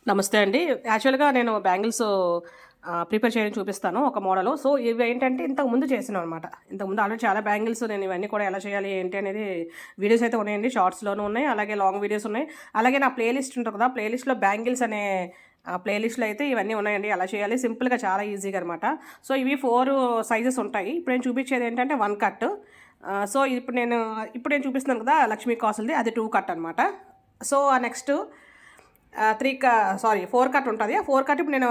నమస్తే అండి. యాక్చువల్‌గా నేను బ్యాంగిల్స్ ప్రిపేర్ చేయడం చూపిస్తాను ఒక మోడలు. సో, ఇవేంటంటే ఇంతకుముందు చేశాననమాట. ఇంతకుముందు ఆల్రెడీ చాలా బ్యాంగిల్స్ నేను ఇవన్నీ కూడా ఎలా చేయాలి, ఏంటి అనేది వీడియోస్ అయితే ఉన్నాయండి. షార్ట్స్‌లోనూ ఉన్నాయి. అలాగే లాంగ్ వీడియోస్ ఉన్నాయి. అలాగే నా ప్లే లిస్ట్ ఉంటుంది కదా! ప్లే లిస్ట్‌లో బ్యాంగిల్స్ అనే ప్లే లిస్ట్‌లో అయితే ఇవన్నీ ఉన్నాయండి. ఎలా చేయాలి సింపుల్‌గా చాలా ఈజీగా అనమాట. సో, ఇవి 4 సైజెస్ ఉంటాయి. ఇప్పుడు నేను చూపించేది ఏంటంటే 1 కట్. సో, ఇప్పుడు నేను చూపిస్తున్నాను కదా! లక్ష్మీ కాసులది అది 2 కట్ అనమాట. సో, నెక్స్ట్ 4 కట్ ఉంటది. ఆ 4 కట్ ఇప్పుడు నేను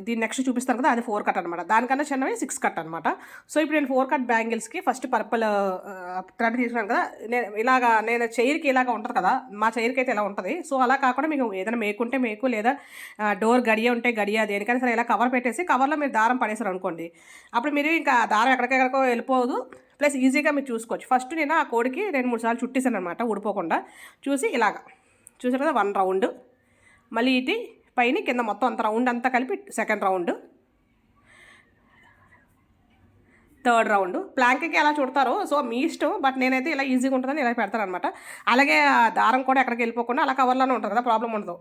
దీన్ని నెక్స్ట్ చూపిస్తాను కదా! అది 4 కట్ అనమాట. దానికన్నా చిన్నవి 6 కట్ అనమాట. సో, ఇప్పుడు నేను 4 కట్ బ్యాంగిల్స్‌కి ఫస్ట్ పర్పుల్ థ్రెడ్ తీసుకున్నాను కదా! నేను చైర్‌కి ఇలాగా ఉంటది కదా! మా చైర్‌కైతే ఇలా ఉంటది. సో, అలా కాకుండా మీకు ఏదైనా మేకు ఉంటే మేకు, లేదా డోర్ గడియ ఉంటే గడియ, దేనికైనా సరే ఇలా కవర్ పెట్టేసి కవర్‌లో మీరు దారం పడేసారనుకోండి. అప్పుడు మీరు ఇంకా దారం ఎక్కడికెక్కడికో వెళ్ళిపోదు. ప్లస్ ఈజీగా మీరు చూసుకోవచ్చు. ఫస్ట్ నేను ఆ కోడికి 2, 3 సార్లు చుట్టేసాననమాట ఊడిపోకుండా. చూసి ఇలాగా చూసారు కదా! 1 రౌండ్, మళ్ళీ ఇటు పైన కింద మొత్తం అంత రౌండ్ అంతా కలిపి సెకండ్ రౌండ్, థర్డ్ రౌండ్. ప్లాంక్కి ఎలా చుడతారో సో మీ ఇష్టం. బట్ నేనైతే ఇలా ఈజీగా ఉంటుందని ఇలా పెడతాను అనమాట. అలాగే దారం కూడా ఎక్కడికి వెళ్ళిపోకుండా అలా కవర్లోనే ఉంటుంది కదా, ప్రాబ్లం ఉండదు.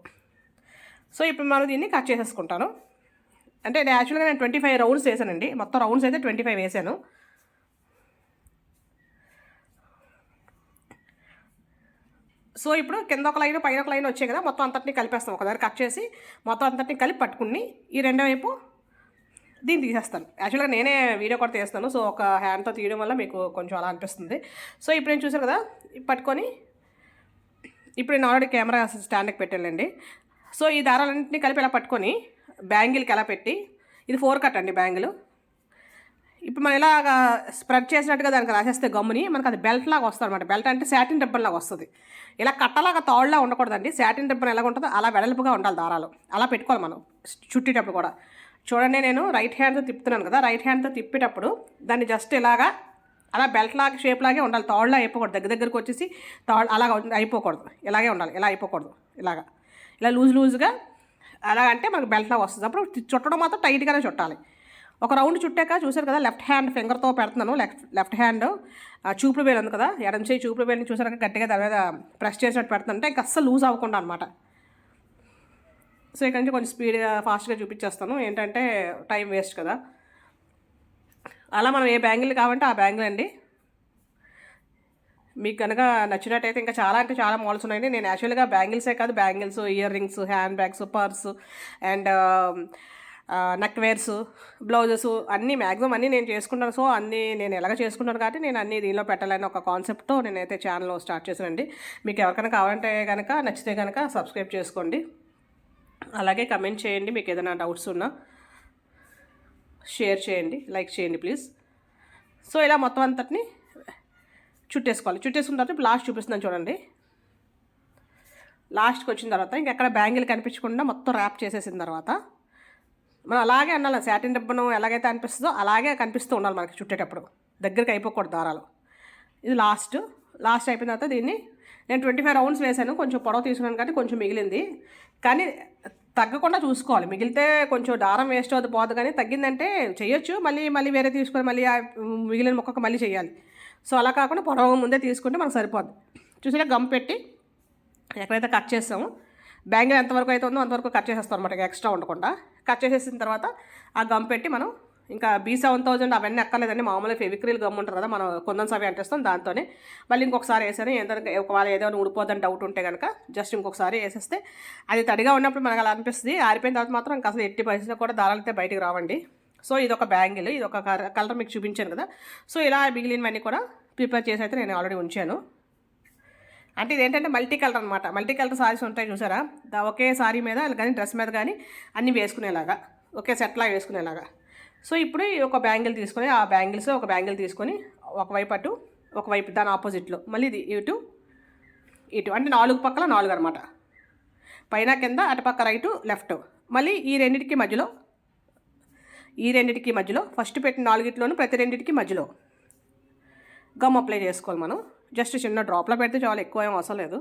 సో ఇప్పుడు మనం దీన్ని కట్ చేసేసుకుంటాను. అంటే యాక్చువల్గా నేను 25 రౌండ్స్ వేసానండి. మొత్తం రౌండ్స్ అయితే 25 వేసాను. సో ఇప్పుడు కింద ఒక లైన్ పైన ఒక లైన్ వచ్చాయి కదా, మొత్తం అంతటిని కలిపేస్తాం. ఒకదారి కట్ చేసి మొత్తం అంతటిని కలిపి పట్టుకుని ఈ రెండో వైపు దీన్ని తీసేస్తాను. యాక్చువల్గా నేనే వీడియో కూడా తీస్తాను. సో ఒక హ్యాండ్తో తీయడం వల్ల మీకు కొంచెం అలా అనిపిస్తుంది. సో ఇప్పుడు నేను చూసాను కదా, పట్టుకొని ఇప్పుడు నేను ఆల్రెడీ కెమెరా స్టాండ్కి పెట్టానండి. సో ఈ దారాలన్నింటినీ కలిపి ఇలా పట్టుకొని బ్యాంగిల్కి ఎలా పెట్టి, ఇది 4 కట్ అండి బ్యాంగిల్. ఇప్పుడు మనం ఇలాగా స్ప్రెడ్ చేసినట్టుగా దానికి రాసేస్తే గమ్ముని మనకు అది బెల్ట్ లాగా వస్తుంది అనమాట. బెల్ట్ అంటే శాటిన్ రిబ్బన్ లాగా వస్తుంది. ఇలా కట్టలాగా తాళ్ళలా ఉండకూడదండి. శాటిన్ రిబ్బన్ ఎలాగ ఉంటుందో అలా వెడల్పుగా ఉండాలి దారాలు. అలా పెట్టుకోవాలి మనం చుట్టేటప్పుడు కూడా. చూడండి, నేను రైట్ హ్యాండ్తో తిప్పుతున్నాను కదా, రైట్ హ్యాండ్తో తిప్పేటప్పుడు దాన్ని జస్ట్ ఇలాగా అలా బెల్ట్ లాగా షేప్ లాగే ఉండాలి. తాళ్ళలా అయిపోకూడదు. దగ్గరికి వచ్చేసి అలాగ అయిపోకూడదు. ఇలాగే ఉండాలి. ఇలా అయిపోకూడదు. ఇలా లూజ్గా అలాగంటే మనకు బెల్ట్ లాగా వస్తుంది. అప్పుడు చుట్టడం మాత్రం టైట్గానే చుట్టాలి. ఒక రౌండ్ చుట్టాక చూసారు కదా, లెఫ్ట్ హ్యాండ్ ఫింగర్తో పెడుతున్నాను. లెఫ్ట్ హ్యాండ్ చూపుడు వేలు ఉంది కదా, ఎడం చేయి చూపుడు వేలుని చూసాక గట్టిగా దాని మీద ప్రెస్ చేసినట్టు పెడుతుంటే ఇంకా అస్సలు లూజ్ అవ్వకుండా అనమాట. సో ఇక్కడ నుంచి కొంచెం స్పీడ్గా ఫాస్ట్గా చూపించేస్తాను, ఏంటంటే టైం వేస్ట్ కదా. అలా మనం ఏ బ్యాంగిల్ కావాలంటే ఆ బ్యాంగిల్ అండి. మీకు కనుక నచ్చినట్టయితే ఇంకా చాలా అంటే చాలా మోడల్స్ ఉన్నాయండి. నేను యాక్చువల్గా బ్యాంగిల్సే కాదు, bangles, earrings, handbags, purse and neckwears, blouses అన్నీ మ్యాక్సిమం అన్నీ నేను చేసుకుంటాను. సో అన్నీ నేను ఎలాగ చేసుకుంటాను కాబట్టి నేను అన్నీ దీనిలో పెట్టాలని ఒక కాన్సెప్ట్తో నేనైతే ఛానల్ స్టార్ట్ చేశానండి. మీకు ఎవరికైనా కావాలంటే కనుక, నచ్చితే కనుక సబ్స్క్రైబ్ చేసుకోండి. అలాగే కమెంట్ చేయండి. మీకు ఏదైనా డౌట్స్ ఉన్నా షేర్ చేయండి, లైక్ చేయండి ప్లీజ్. సో ఇలా మొత్తం అంతటిని చుట్టేసుకోవాలి. చుట్టేసుకున్న తర్వాత లాస్ట్ చూపిస్తున్నాను చూడండి. లాస్ట్కి వచ్చిన తర్వాత ఇంకెక్కడ బ్యాంగిల్ కనిపించకుండా మొత్తం ర్యాప్ చేసేసిన తర్వాత మనం అలాగే అనాలి. శాటిన్ రిబ్బన్ ఎలాగైతే అనిపిస్తుందో అలాగే కనిపిస్తూ ఉండాలి మనకి చుట్టేటప్పుడు. దగ్గరికి అయిపోకూడదు దారాలు. ఇది లాస్ట్ అయిపోయిన తర్వాత దీన్ని నేను 25 రౌండ్స్ వేసాను. కొంచెం పొడవు తీసుకున్నాను కానీ కొంచెం మిగిలింది. కానీ తగ్గకుండా చూసుకోవాలి. మిగిలితే కొంచెం దారం వేస్ట్ అవుతుంది పోదు, కానీ తగ్గిందంటే చేయొచ్చు. మళ్ళీ వేరే తీసుకొని మళ్ళీ మిగిలిన మొక్కకు మళ్ళీ చేయాలి. సో అలా కాకుండా పొడవు ముందే తీసుకుంటే మనకు సరిపోద్ది. చూసాక గమ్ పెట్టి ఎక్కడైతే కట్ చేస్తామో బ్యాంగిల్ ఎంతవరకు అయితే ఉందో అంతవరకు కట్ చేసేస్తాం అనమాట. ఎక్స్ట్రా ఉండకుండా కట్ చేసేసిన తర్వాత ఆ గమ్ పెట్టి మనం ఇంకా B7000 అవన్నీ ఎక్కర్లేదండి. మామూలుగా ఫెవిక్రిల్ గమ్ ఉంటుంది కదా, మనం కొందన్స్ అవి అంటేస్తాం. దాంతోనే మళ్ళీ ఇంకొకసారి వేసాను. ఏంటంటే ఒకవేళ ఏదైనా ఊడిపోదని డౌట్ ఉంటే కనుక జస్ట్ ఇంకొకసారి వేసేస్తే అది తడిగా ఉన్నప్పుడు మనకు అలా అనిపిస్తుంది. ఆరిపోయిన తర్వాత మాత్రం ఇంకా అసలు ఎట్టి పరిస్థితిలో కూడా దారాలు అయితే బయటికి రావండి. సో ఇదొక బ్యాంగిల్, ఇది ఒక కలర్ మీకు చూపించాను కదా. సో ఇలా మిగిలినవన్నీ కూడా ప్రిపేర్ చేసి అయితే నేను ఆల్రెడీ ఉంచాను. అంటే ఇదేంటంటే మల్టీ కలర్ అనమాట. మల్టీ కలర్ సారీస్ ఉంటాయి చూసారా, ఒకే సారీ మీద కానీ డ్రెస్ మీద కానీ అన్నీ వేసుకునేలాగా, ఒకే సెట్లా వేసుకునేలాగా. సో ఇప్పుడు ఒక బ్యాంగిల్ తీసుకొని ఆ బ్యాంగిల్స్లో ఒక బ్యాంగిల్ తీసుకొని ఒకవైపు అటు, ఒకవైపు దాని ఆపోజిట్లో మళ్ళీ ఇది ఇటు అంటే 4 పక్కల 4 అనమాట. పైన కింద అటుపక్క రైటు లెఫ్ట్. మళ్ళీ ఈ రెండింటికి మధ్యలో ఫస్ట్ పెట్టిన 4 ప్రతి రెండింటికి మధ్యలో గమ్ అప్లై చేసుకోవాలి మనం. జస్ట్ చిన్న డ్రాప్లో పెడితే చాలా ఎక్కువ ఏం అవసరం లేదు.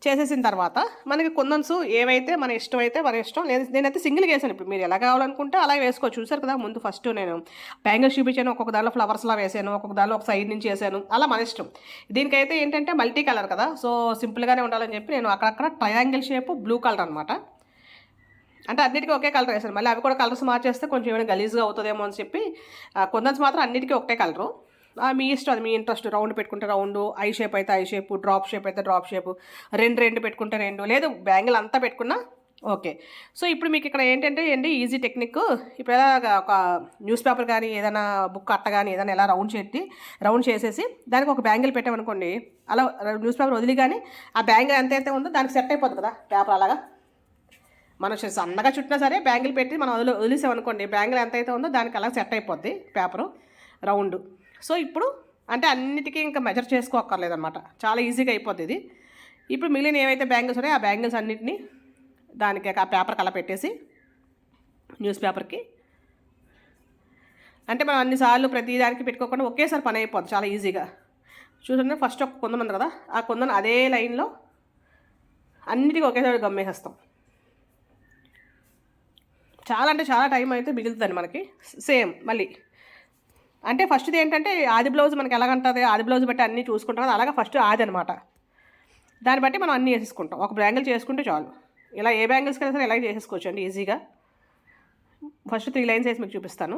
చేసేసిన తర్వాత మనకి కుందన్స్ ఏవైతే మన ఇష్టం అయితే మన ఇష్టం. నేనైతే సింగిల్గా వేసాను. ఇప్పుడు మీరు ఎలా కావాలనుకుంటే అలా వేసుకోవచ్చు. చూసారు కదా, ముందు ఫస్ట్ నేను బ్యాంగిల్స్ చూపించాను, ఒక్కొక్క దానిలో ఫ్లవర్స్లా వేసాను, ఒక్కొక్క దానిలో ఒక సైడ్ నుంచి వేసాను, అలా మన ఇష్టం. దీనికైతే ఏంటంటే మల్టీ కలర్ కదా, సో సింపుల్గానే ఉండాలని చెప్పి నేను అక్కడక్కడ ట్రయాంగిల్ షేప్ బ్లూ కలర్ అనమాట. అంటే అన్నిటికీ ఒకే కలర్ వేసాను. మళ్ళీ అవి కూడా కలర్స్ మార్చేస్తే కొంచెం ఏమైనా గలీజ్గా అవుతుందేమో అని చెప్పి కుందన్స్ మాత్రం అన్నిటికీ ఒకటే కలరు. మీ ఇష్టం, అది మీ ఇంట్రెస్ట్. రౌండ్ పెట్టుకుంటే రౌండ్, ఐ షేప్ అయితే ఐ షేప్, డ్రాప్ షేప్ అయితే డ్రాప్ షేప్, రెండు పెట్టుకుంటే రెండు, లేదు బ్యాంగిల్ అంతా పెట్టుకున్నా ఓకే. సో ఇప్పుడు మీకు ఇక్కడ ఏంటంటే ఈజీ టెక్నిక్. ఇప్పుడు ఎలా ఒక న్యూస్ పేపర్ కానీ ఏదైనా బుక్ అట్ట కానీ ఏదైనా ఎలా రౌండ్ చేసేసి దానికి ఒక బ్యాంగిల్ పెట్టామనుకోండి, అలా న్యూస్ పేపర్ వదిలి కానీ ఆ బ్యాంగిల్ ఎంతైతే ఉందో దానికి సెట్ అయిపోతుంది కదా పేపర్. అలాగా మనం సన్నగా చుట్టినా సరే బ్యాంగిల్ పెట్టి మనం వదిలేసామనుకోండి, బ్యాంగిల్ ఎంతైతే ఉందో దానికి అలా సెట్ అయిపోద్ది పేపరు రౌండ్. సో ఇప్పుడు అంటే అన్నిటికీ ఇంకా మెజర్ చేసుకోక్కర్లేదన్నమాట, చాలా ఈజీగా అయిపోద్ది ఇది. ఇప్పుడు మిగిలిన ఏవైతే బ్యాంగిల్స్ ఉన్నాయో ఆ బ్యాంగిల్స్ అన్నిటినీ దానికి ఆ పేపర్కి అలా పెట్టేసి న్యూస్ పేపర్కి, అంటే మనం అన్నిసార్లు ప్రతి దానికి పెట్టుకోకుండా ఒకేసారి పని అయిపోద్ది చాలా ఈజీగా. చూడండి, ఫస్ట్ ఒక కుందన్ ఉంది కదా, ఆ కుందన్ అదే లైన్లో అన్నిటికీ ఒకేసారి గమ్మేసేస్తాం. చాలా అంటే చాలా టైం అయితే మిగులుతుంది మనకి. సేమ్ మళ్ళీ అంటే ఫస్ట్ది ఏంటంటే ఆది బ్లౌజ్ మనకి ఎలాగంటుంది, ఆది బ్లౌజ్ బట్టి అన్నీ చూసుకుంటాం కదా, అలాగా ఫస్ట్ ఆది అనమాట. దాన్ని బట్టి మనం అన్నీ వేసేసుకుంటాం. ఒక బ్యాంగిల్ చేసుకుంటే చాలు. ఇలా ఏ బ్యాంగిల్స్ కైనా సరే ఇలా చేసేసుకోవచ్చు అండి ఈజీగా. ఫస్ట్ 3 లైన్స్ వేసి మీకు చూపిస్తాను.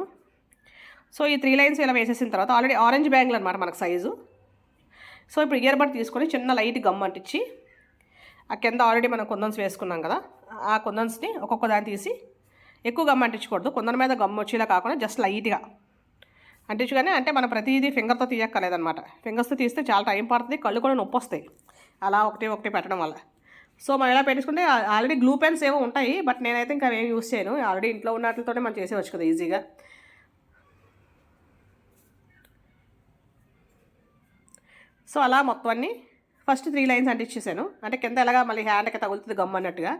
సో ఈ 3 లైన్స్ ఇలా వేసేసిన తర్వాత ఆల్రెడీ ఆరెంజ్ బ్యాంగిల్ అనమాట మనకు సైజు. సో ఇప్పుడు ఇయర్ బడ్ తీసుకొని చిన్న లైట్ గమ్ అంటించి ఆ కింద ఆల్రెడీ మనం కుందన్స్ వేసుకున్నాం కదా, ఆ కుందన్స్ని ఒక్కొక్క దాన్ని తీసి, ఎక్కువ గమ్ అంటించకూడదు, కుందన్ మీద గమ్ వచ్చేలా కాకుండా జస్ట్ లైట్గా అంటించుగానే. అంటే మనం ప్రతిదీ ఫింగర్తో తీయక్కర్లేదనమాట. ఫింగర్స్తో తీస్తే చాలా టైం పడుతుంది, కళ్ళు కూడా నొప్పి వస్తాయి అలా ఒకటి పెట్టడం వల్ల. సో మనం ఎలా పెట్టేసుకుంటే ఆల్రెడీ గ్లూ పెన్స్ ఏవో ఉంటాయి, బట్ నేనైతే ఇంకా అవేం యూస్ చేయను. ఆల్రెడీ ఇంట్లో ఉన్న వాటితోనే మనం చేసేవచ్చు కదా ఈజీగా. సో అలా మొత్తం అన్నీ ఫస్ట్ 3 లైన్స్ అంటించేసాను. అంటే కింద ఎలాగా మళ్ళీ హ్యాండ్కి తగులుతుంది గమ్ అన్నట్టుగా.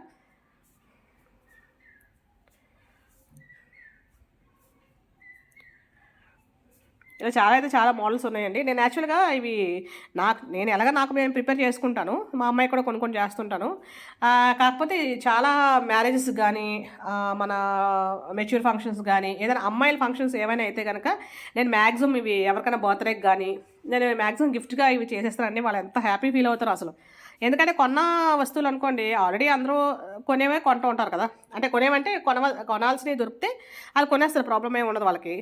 ఇలా చాలా మోడల్స్ ఉన్నాయండి. నేను యాక్చువల్గా ఇవి నాకు నేను ప్రిపేర్ చేసుకుంటాను, మా అమ్మాయి కూడా కొన్ని చేస్తుంటాను. కాకపోతే చాలా మ్యారేజెస్ కానీ మన మెచ్యూర్ ఫంక్షన్స్ కానీ ఏదైనా అమ్మాయిల ఫంక్షన్స్ ఏమైనా అయితే కనుక నేను మ్యాక్సిమం ఇవి ఎవరికైనా బర్త్డేకి కానీ నేను మ్యాక్సిమం గిఫ్ట్గా ఇవి చేసేస్తానండి. వాళ్ళు ఎంత హ్యాపీ ఫీల్ అవుతారో అసలు. ఎందుకంటే కొన్న వస్తువులు అనుకోండి, ఆల్రెడీ అందరూ కొనేవే కొంటూ ఉంటారు కదా. అంటే కొనేవంటే కొనాల్సినవి దొరికితే అది కొనేస్తారు, ప్రాబ్లం ఏమి ఉండదు వాళ్ళకి.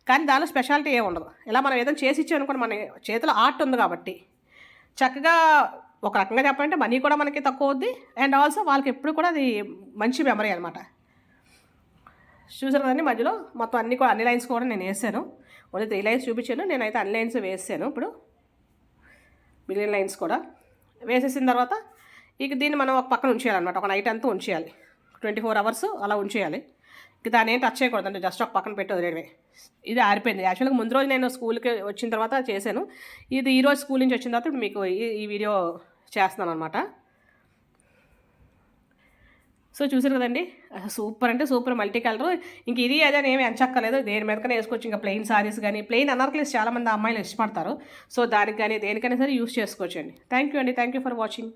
కానీ దానిలో స్పెషాలిటీ ఏమి ఉండదు. ఇలా మనం ఏదైనా చేసి ఇచ్చామనుకోండి, మన చేతిలో ఆర్ట్ ఉంది కాబట్టి చక్కగా ఒక రకంగా చెప్పాలంటే మనీ కూడా మనకి తక్కువ అవుద్ది, అండ్ ఆల్సో వాళ్ళకి ఎప్పుడు కూడా అది మంచి మెమరీ అనమాట. చూసారు కదండి, మధ్యలో మొత్తం అన్ని లైన్స్ కూడా నేను వేసాను. ఓన్లీ 3 లైన్స్ చూపించాను, నేనైతే అన్ని లైన్స్ వేసాను. ఇప్పుడు మిగిలిన లైన్స్ కూడా వేసేసిన తర్వాత ఇక దీన్ని మనం ఒక పక్కన ఉంచేయాలన్నమాట. ఒక నైట్ అంతా ఉంచేయాలి, 24 అవర్స్ అలా ఉంచేయాలి. ఇక దాన్ని ఏం టచ్ చేయకూడదు, అంటే జస్ట్ ఒక పక్కన పెట్టి వదిలేయడమే. ఇది ఆరిపోయింది. యాక్చువల్గా ముందు రోజు నేను స్కూల్కి వచ్చిన తర్వాత చేశాను. ఇది ఈరోజు స్కూల్ నుంచి వచ్చిన తర్వాత మీకు ఈ వీడియో చేస్తున్నాను అనమాట. సో చూసారు కదండి, సూపర్ అంటే సూపర్ మల్టీ కలర్. ఇంక ఇది అదే ఏమి ఎంచక్కలేదు, దేని మీదకనే వేసుకోవచ్చు. ఇంకా ప్లెయిన్ సారీస్ కానీ ప్లెయిన్ అనార్కలీస్ చాలామంది అమ్మాయిలు ఇష్టపడతారు. సో దానికి కానీ దేనికైనా సరే యూస్ చేసుకోవచ్చు అండి. Thank you for watching.